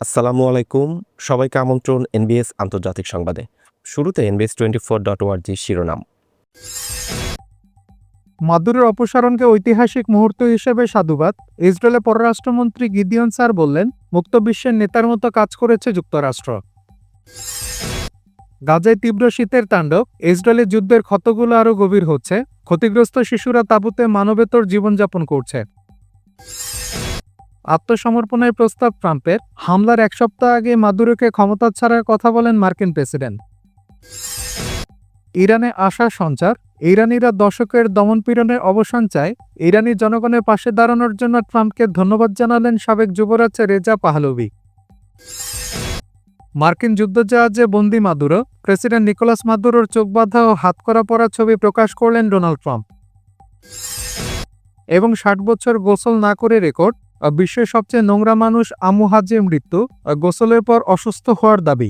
আসসালামু আলাইকুম। সবাইকে আমন্ত্রণ এনবিএস আন্তর্জাতিক সংবাদে। শুরুতে NBS24.org শিরোনাম। মাদুরোর অপসারণকে ঐতিহাসিক মুহূর্ত হিসেবে সাধুবাদ। ইসরায়েলের পররাষ্ট্রমন্ত্রী গিদিয়ন স্যার বললেন, মুক্ত বিশ্বের নেতার মতো কাজ করেছে যুক্তরাষ্ট্র। গাজায় তীব্র শীতের তাণ্ডব, ইসরায়েলের যুদ্ধের ক্ষতগুলো আরও গভীর হচ্ছে। ক্ষতিগ্রস্ত শিশুরা তাঁবুতে মানবেতর জীবনযাপন করছে। আত্মসমর্পণের প্রস্তাব ট্রাম্পের, হামলার এক সপ্তাহ আগে মাদুরোকে ক্ষমতা ছাড়ার কথা বলেন মার্কিন প্রেসিডেন্ট। ইরানে আশার সঞ্চার, ইরানিরা দশকের দমনপীড়নের অবসান চায়। ইরানি জনগণের পাশে দাঁড়ানোর জন্য ট্রাম্পকে ধন্যবাদ জানালেন সাবেক যুবরাজ রেজা পাহলভি। মার্কিন যুদ্ধজাহাজে বন্দি মাদুরো, প্রেসিডেন্ট নিকোলাস মাদুরোর চোখ বাঁধা ও হাতকড়া পরা ছবি প্রকাশ করলেন ডোনাল্ড ট্রাম্প। এবং ৬০ বছর গোসল না করে রেকর্ড, বিশ্বের সবচেয়ে নোংরা মানুষ আমু হাজের মৃত্যু, গোসলের পর অসুস্থ হওয়ার দাবি।